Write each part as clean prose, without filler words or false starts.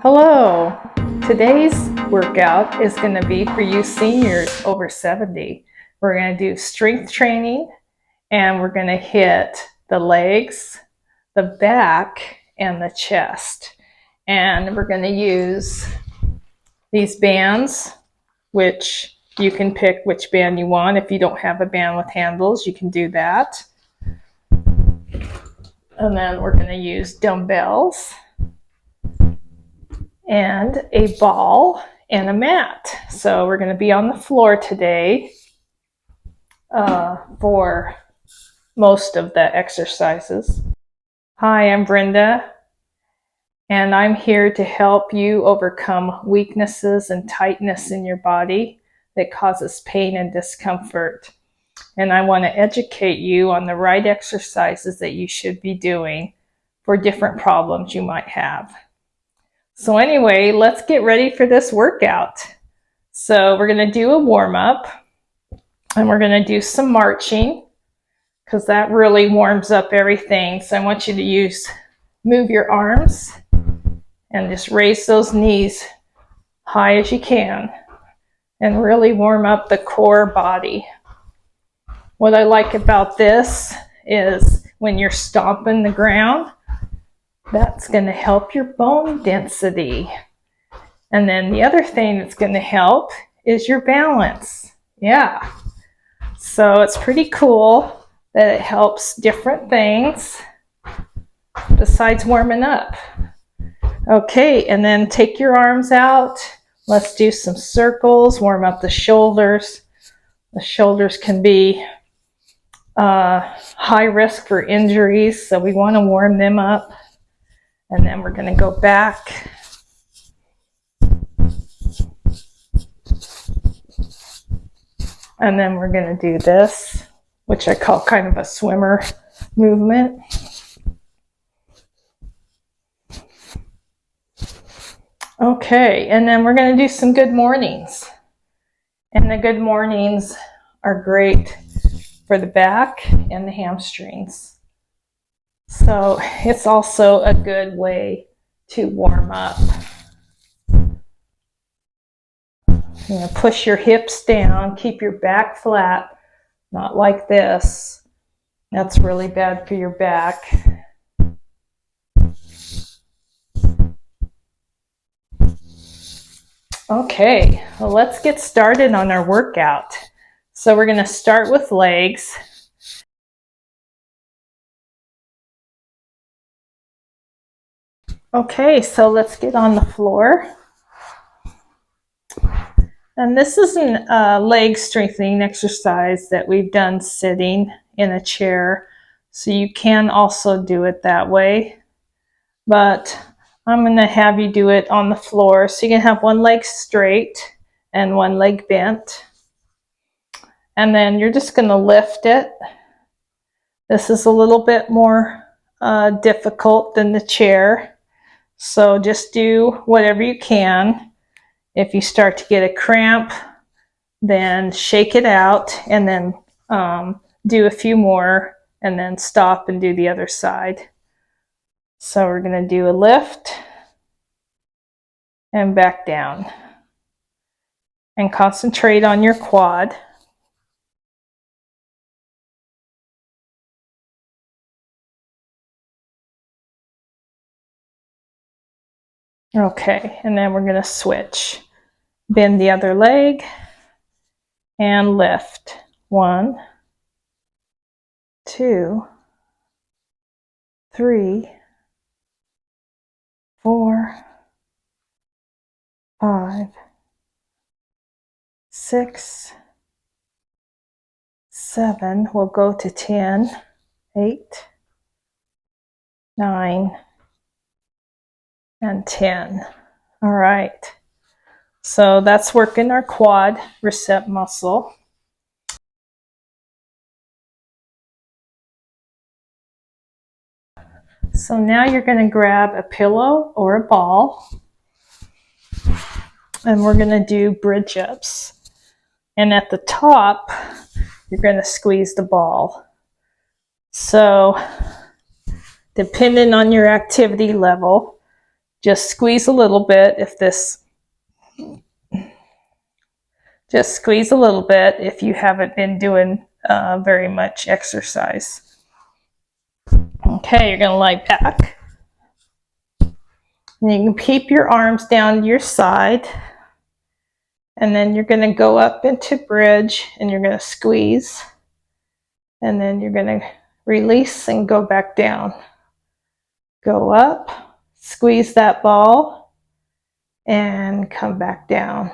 Hello! Today's workout is going to be for you seniors over 70. We're going to do strength training and we're going to hit the legs, the back, and the chest. And we're going to use these bands, which you can pick which band you want. If you don't have a band with handles, you can do that. And then we're going to use dumbbells and a ball and a mat. So we're going to be on the floor today for most of the exercises. Hi, I'm Brenda, and I'm here to help you overcome weaknesses and tightness in your body that causes pain and discomfort. And I want to educate you on the right exercises that you should be doing for different problems you might have. So anyway, let's get ready for this workout. So we're going to do a warm-up, and we're going to do some marching because that really warms up everything. So I want you to move your arms and just raise those knees high as you can and really warm up the core body. What I like about this is when you're stomping the ground, that's going to help your bone density. And then the other thing that's going to help is your balance. Yeah. So it's pretty cool that it helps different things besides warming up. Okay, and then take your arms out. Let's do some circles, warm up the shoulders. The shoulders can be high risk for injuries, so we want to warm them up. And then we're going to go back. And then we're going to do this, which I call kind of a swimmer movement. Okay, and then we're going to do some good mornings. And the good mornings are great for the back and the hamstrings. So it's also a good way to warm up. You know, push your hips down, keep your back flat, not like this. That's really bad for your back. Okay, well, let's get started on our workout. So we're going to start with legs. Okay, so let's get on the floor. And this is a leg strengthening exercise that we've done sitting in a chair. So you can also do it that way. But I'm going to have you do it on the floor. So you can have one leg straight and one leg bent. And then you're just going to lift it. This is a little bit more difficult than the chair. So just do whatever you can. If you start to get a cramp, then shake it out and then do a few more and then stop and do the other side. So we're going to do a lift and back down. And concentrate on your quad. Okay, and then we're going to switch. Bend the other leg and lift. 1, 2, 3, 4, 5, 6, 7. We'll go to 10, 8, 9, and 10. All right. So that's working our quadricep muscle. So now you're going to grab a pillow or a ball, and we're going to do bridge ups. And at the top, you're going to squeeze the ball. So depending on your activity level, Just squeeze a little bit just squeeze a little bit if you haven't been doing very much exercise. Okay, you're going to lie back. And you can keep your arms down to your side. And then you're going to go up into bridge and you're going to squeeze. And then you're going to release and go back down. Go up, squeeze that ball, and come back down.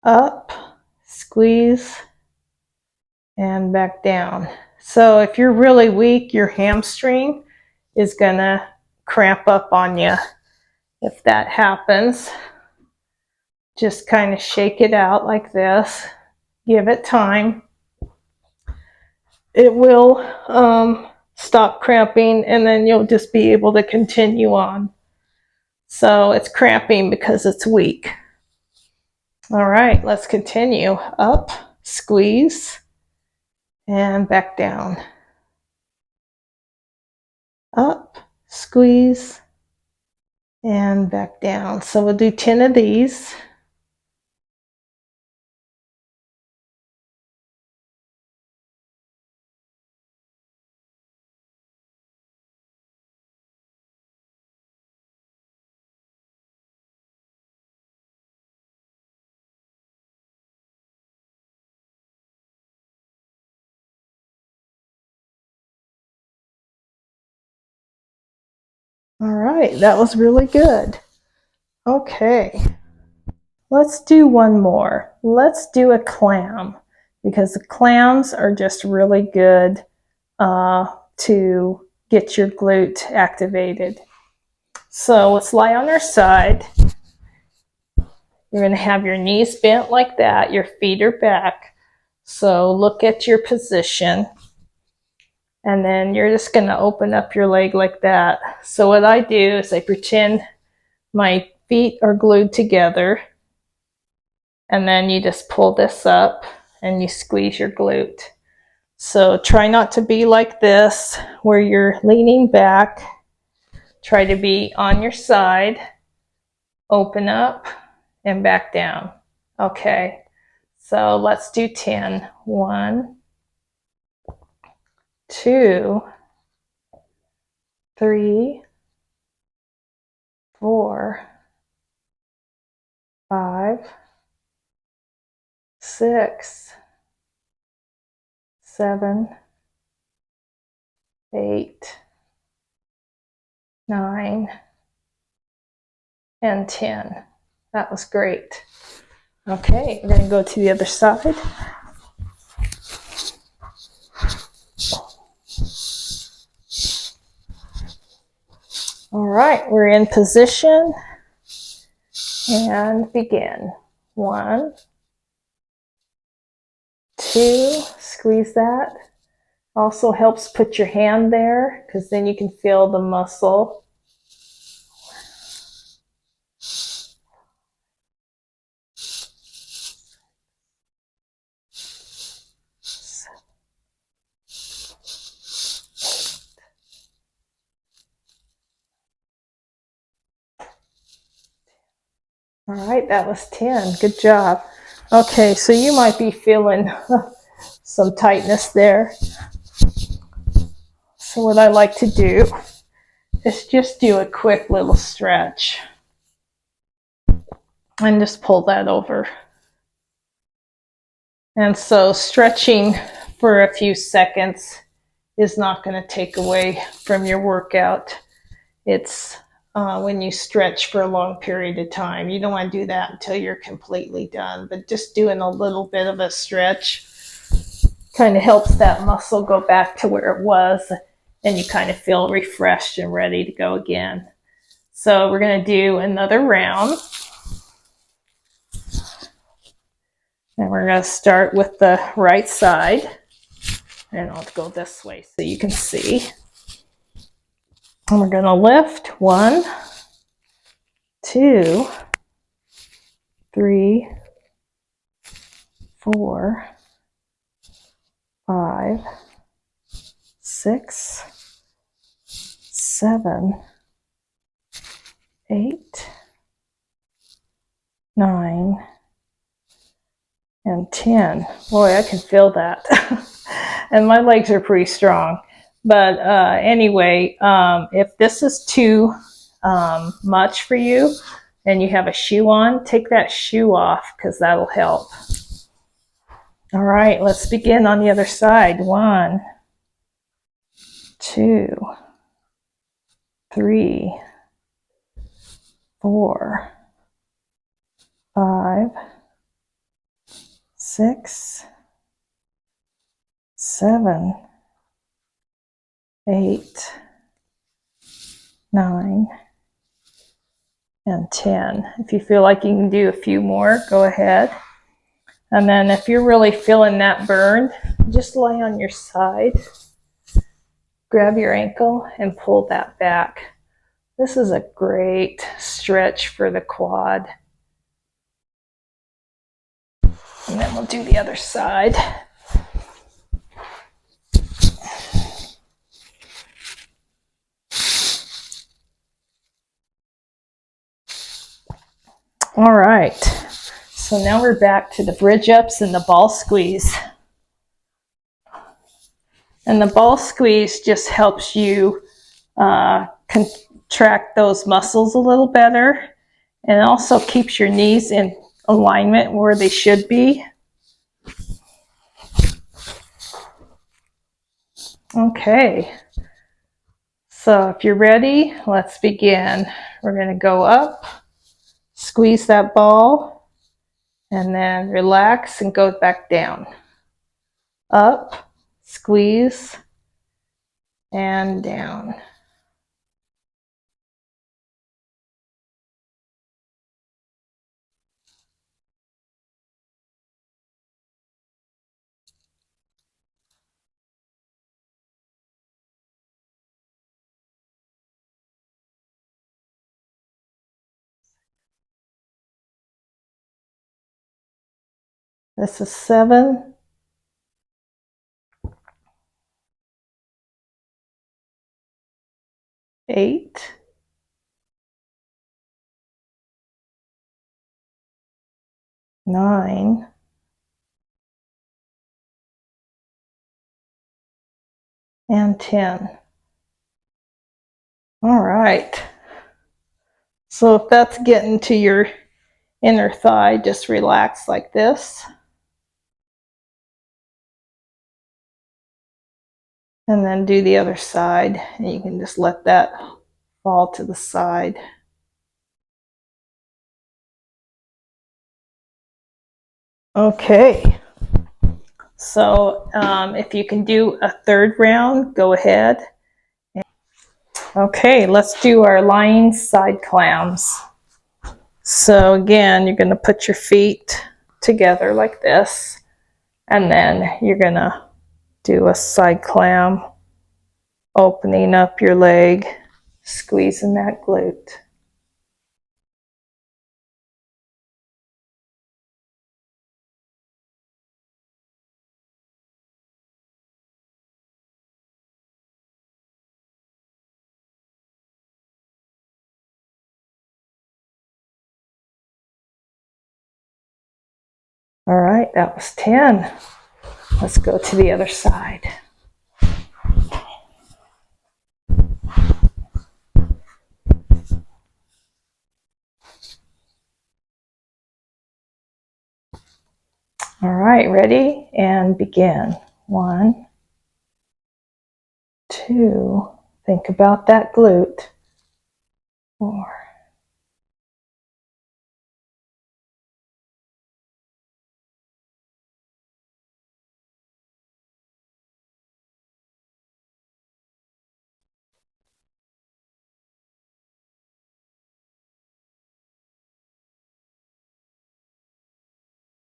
Up, squeeze, and back down. So if you're really weak, your hamstring is going to cramp up on you. If that happens, just kind of shake it out like this. Give it time. It will stop cramping, and then you'll just be able to continue on. So it's cramping because it's weak. All right, let's continue. Up, squeeze, and back down. Up, squeeze, and back down. So we'll do 10 of these. All right, that was really good. Okay, let's do one more. Let's do a clam, because the clams are just really good to get your glute activated. So let's lie on our side. You're going to have your knees bent like that. Your feet are back. So look at your position. And then you're just going to open up your leg like that. So what I do is I pretend my feet are glued together. And then you just pull this up and you squeeze your glute. So try not to be like this where you're leaning back. Try to be on your side. Open up and back down. Okay, so let's do 10. 1, 2, 3, 4, 5, 6, 7, 8, 9, and 10. That was great. Okay, we're going to go to the other side. All right, we're in position and begin. 1, 2, squeeze that. Also helps put your hand there because then you can feel the muscle. All right, that was 10. Good job. Okay, so you might be feeling some tightness there. So what I like to do is just do a quick little stretch and just pull that over. And so stretching for a few seconds is not going to take away from your workout. It's when you stretch for a long period of time. You don't want to do that until you're completely done, but just doing a little bit of a stretch kind of helps that muscle go back to where it was, and you kind of feel refreshed and ready to go again. So we're going to do another round. And we're going to start with the right side. And I'll go this way so you can see. And we're going to lift 1, 2, 3, 4, 5, 6, 7, 8, 9, and 10. Boy, I can feel that. And my legs are pretty strong. But anyway, if this is too much for you and you have a shoe on, take that shoe off because that'll help. All right, let's begin on the other side. 1, 2, 3, 4, 5, 6, 7, 8, 9, and 10. If you feel like you can do a few more, go ahead. And then if you're really feeling that burn, just lay on your side, grab your ankle, and pull that back. This is a great stretch for the quad. And then we'll do the other side. All right, so now we're back to the bridge ups and the ball squeeze. And the ball squeeze just helps you contract those muscles a little better, and also keeps your knees in alignment where they should be. Okay, so if you're ready, let's begin. We're going to go up, squeeze that ball, and then relax and go back down. Up, squeeze, and down. This is 7, 8, 9, and 10. All right. So if that's getting to your inner thigh, just relax like this. And then do the other side, and you can just let that fall to the side. Okay, so if you can do a third round, go ahead. Okay, let's do our lying side clams. So again, you're going to put your feet together like this, and then you're going to do a side clam, opening up your leg, squeezing that glute. All right, that was 10. Let's go to the other side. All right, ready? And begin. 1, 2, think about that glute. 4,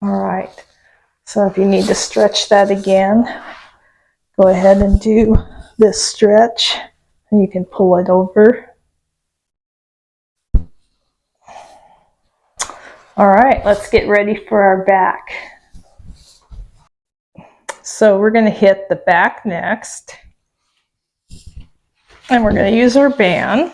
all right, so if you need to stretch that again, go ahead and do this stretch, and you can pull it over. All right, let's get ready for our back. So we're going to hit the back next, and we're going to use our band.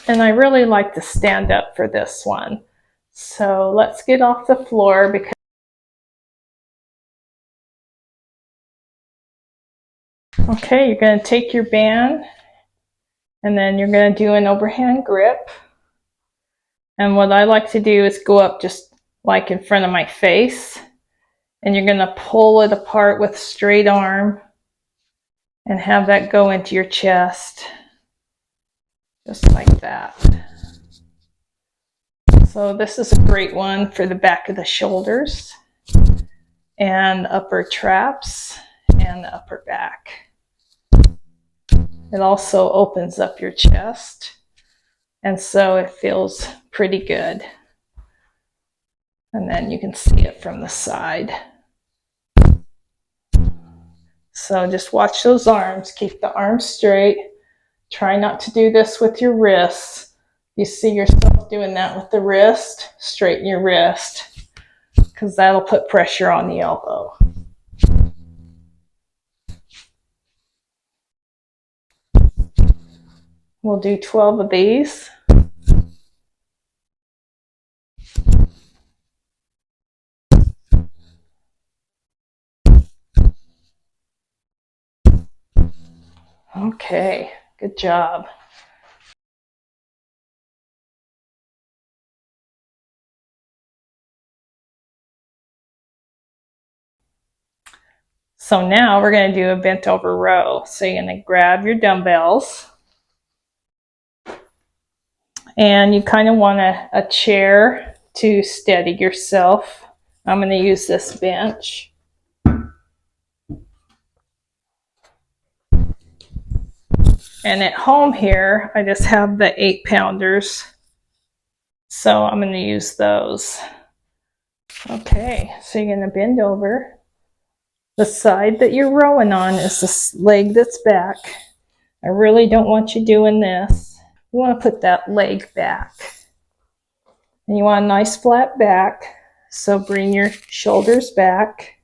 And I really like to stand up for this one. So let's get off the floor because okay, you're going to take your band and then you're going to do an overhand grip. And what I like to do is go up just like in front of my face, and you're going to pull it apart with a straight arm and have that go into your chest, just like that. So this is a great one for the back of the shoulders and upper traps and the upper back. It also opens up your chest, and so it feels pretty good. And then you can see it from the side. So just watch those arms. Keep the arms straight. Try not to do this with your wrists. You see yourself doing that with the wrist, straighten your wrist, because that'll put pressure on the elbow. We'll do 12 of these. Okay, good job. So now we're going to do a bent over row. So you're going to grab your dumbbells, and you kind of want a chair to steady yourself. I'm going to use this bench. And at home here, I just have the 8-pounders. So I'm going to use those. Okay, so you're going to bend over. The side that you're rowing on is the leg that's back. I really don't want you doing this. You want to put that leg back. And you want a nice flat back. So bring your shoulders back.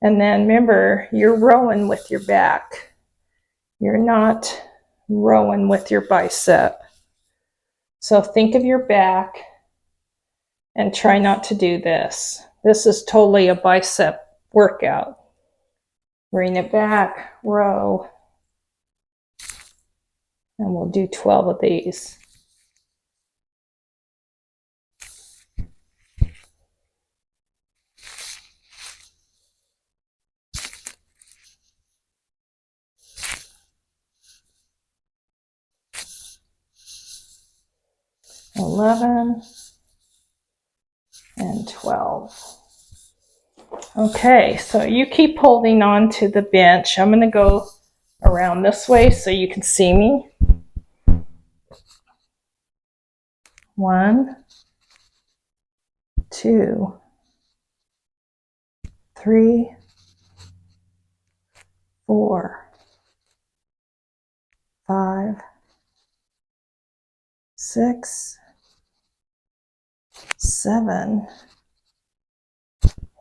And then remember, you're rowing with your back. You're not rowing with your bicep. So think of your back and try not to do this. This is totally a bicep workout. Bring it back, row. And we'll do 12 of these. $11 and $12. Okay, so you keep holding on to the bench. I'm going to go around this way so you can see me. 1, 2, 3, 4, 5, 6, 7,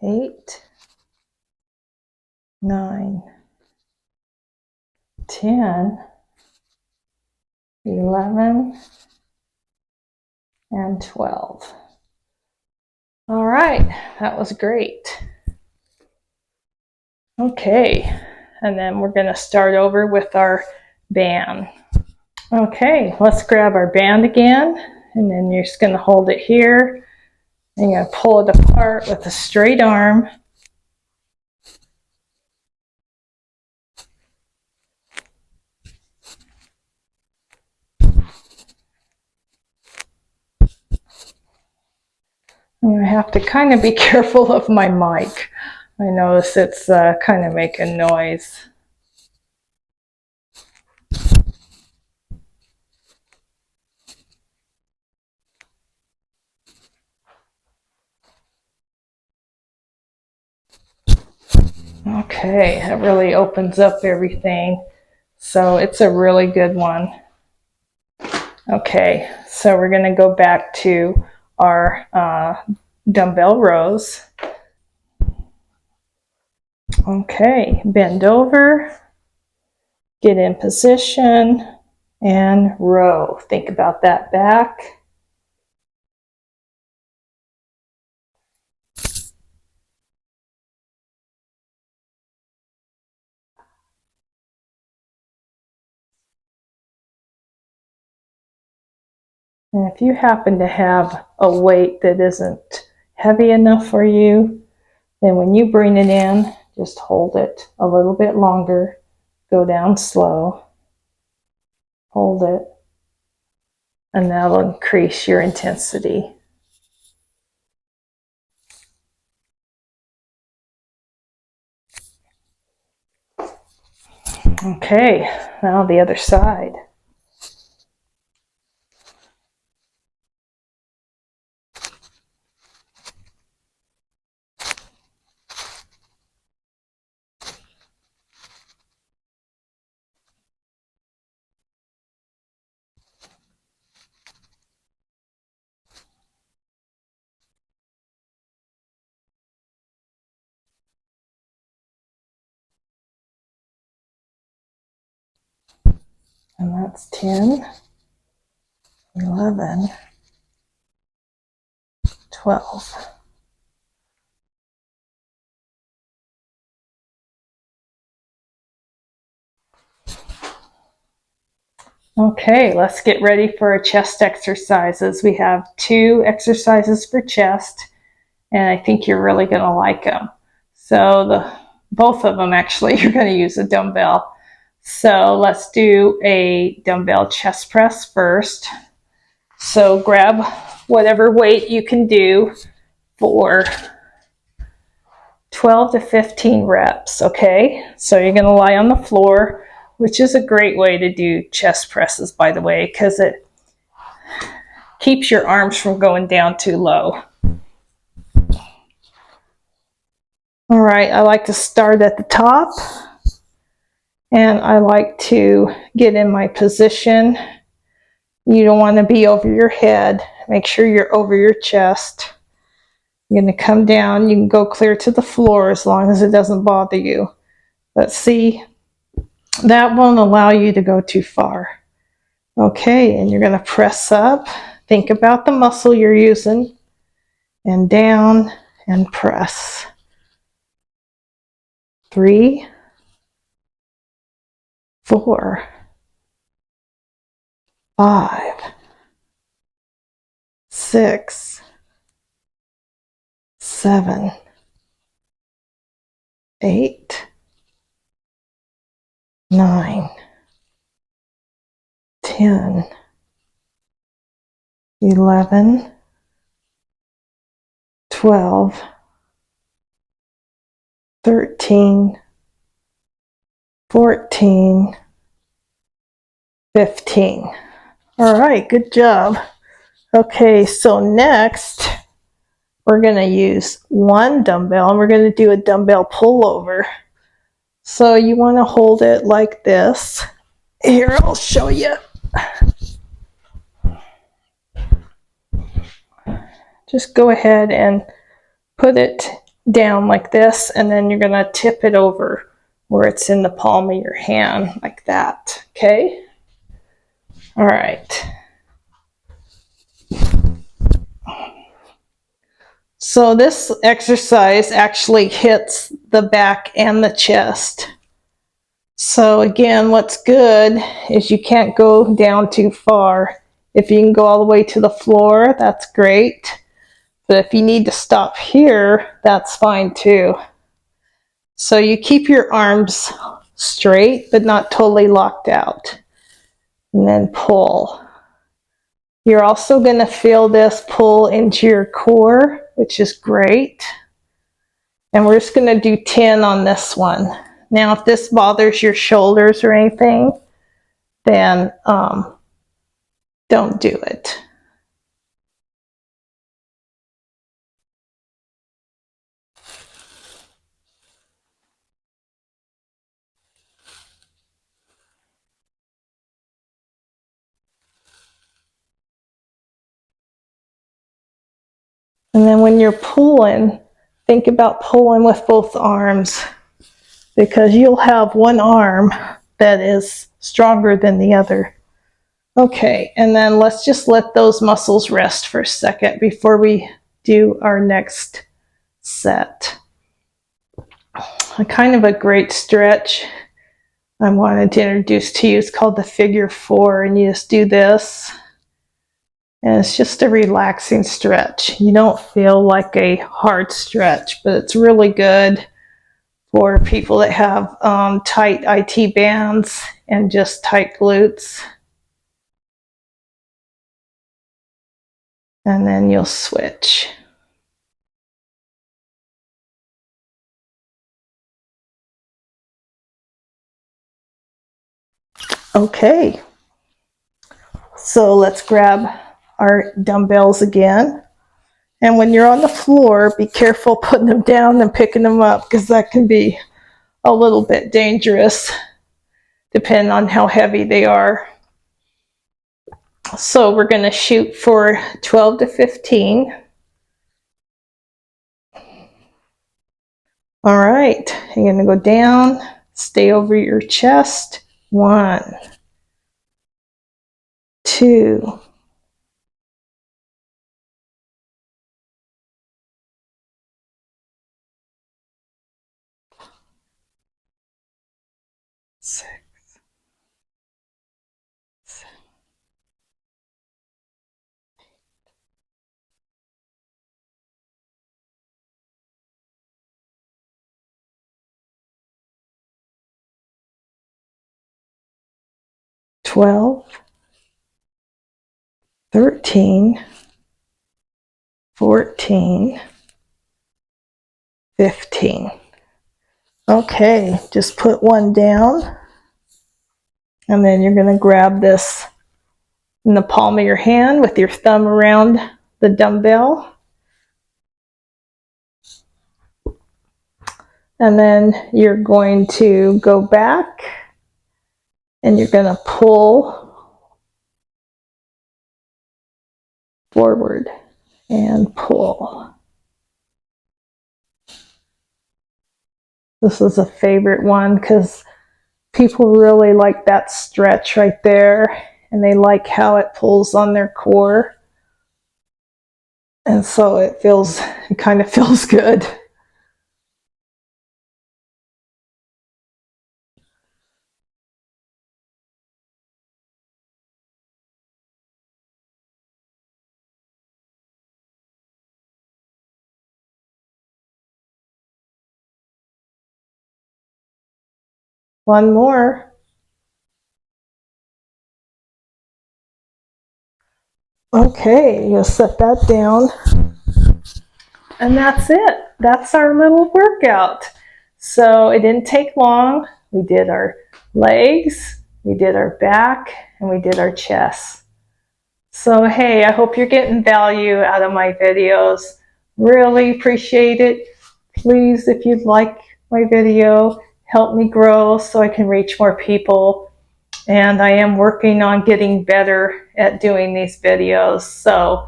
8, 9, 10, 11, and 12. All right, that was great. Okay, and then we're going to start over with our band. Okay, let's grab our band again, and then you're just going to hold it here, and you're going to pull it apart with a straight arm. And I have to kind of be careful of my mic. I notice it's kind of making noise. Okay, that really opens up everything. So it's a really good one. Okay, so we're going to go back to our dumbbell rows. Okay, bend over, get in position, and row. Think about that back. And if you happen to have a weight that isn't heavy enough for you, then when you bring it in, just hold it a little bit longer, go down slow, hold it, and that'll increase your intensity. Okay, now the other side. And that's 10, 11, 12. Okay, let's get ready for our chest exercises. We have 2 exercises for chest, and I think you're really going to like them. So both of them actually, you're going to use a dumbbell. So let's do a dumbbell chest press first. So grab whatever weight you can do for 12 to 15 reps, okay? So you're going to lie on the floor, which is a great way to do chest presses, by the way, because it keeps your arms from going down too low. All right, I like to start at the top, and I like to get in my position. You don't want to be over your head. Make sure you're over your chest. You're going to come down. You can go clear to the floor as long as it doesn't bother you. But see, that won't allow you to go too far. Okay, and you're going to press up. Think about the muscle you're using. And down and press. 3, 4, 5, 6, 7, 8, 9, 10, 11, 12, 13, 14, 15. All right, good job. Okay, so next we're going to use 1 dumbbell, and we're going to do a dumbbell pullover. So you want to hold it like this. Here, I'll show you. Just go ahead and put it down like this, and then you're going to tip it over where it's in the palm of your hand, like that, okay? All right. So this exercise actually hits the back and the chest. So again, what's good is you can't go down too far. If you can go all the way to the floor, that's great. But if you need to stop here, that's fine too. So you keep your arms straight, but not totally locked out. And then pull. You're also going to feel this pull into your core, which is great. And we're just going to do 10 on this one. Now, if this bothers your shoulders or anything, then don't do it. And then when you're pulling, think about pulling with both arms, because you'll have one arm that is stronger than the other. Okay, and then let's just let those muscles rest for a second before we do our next set. Kind of a great stretch I wanted to introduce to you is called the figure 4, and you just do this. And it's just a relaxing stretch. You don't feel like a hard stretch, but it's really good for people that have tight IT bands and just tight glutes. And then you'll switch. Okay, so let's grab our dumbbells again. And when you're on the floor, be careful putting them down and picking them up, because that can be a little bit dangerous depending on how heavy they are. So we're going to shoot for 12 to 15. All right, you're going to go down, stay over your chest. 1, 2, 6, 7, 12, 13, 14, 15. Okay, just put one down, and then you're going to grab this in the palm of your hand with your thumb around the dumbbell. And then you're going to go back and you're going to pull forward and pull. This is a favorite one because people really like that stretch right there, and they like how it pulls on their core. And so it kind of feels good. One more. Okay, you'll set that down. And that's it. That's our little workout. So it didn't take long. We did our legs, we did our back, and we did our chest. So hey, I hope you're getting value out of my videos. Really appreciate it. Please, if you'd like my video, help me grow so I can reach more people. And I am working on getting better at doing these videos. So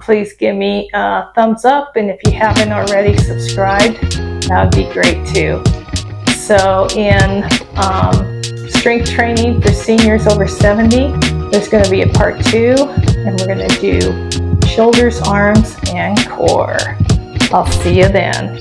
please give me a thumbs up, and if you haven't already subscribed, that would be great too. So in strength training for seniors over 70, there's going to be a part 2, and we're going to do shoulders, arms, and core. I'll see you then.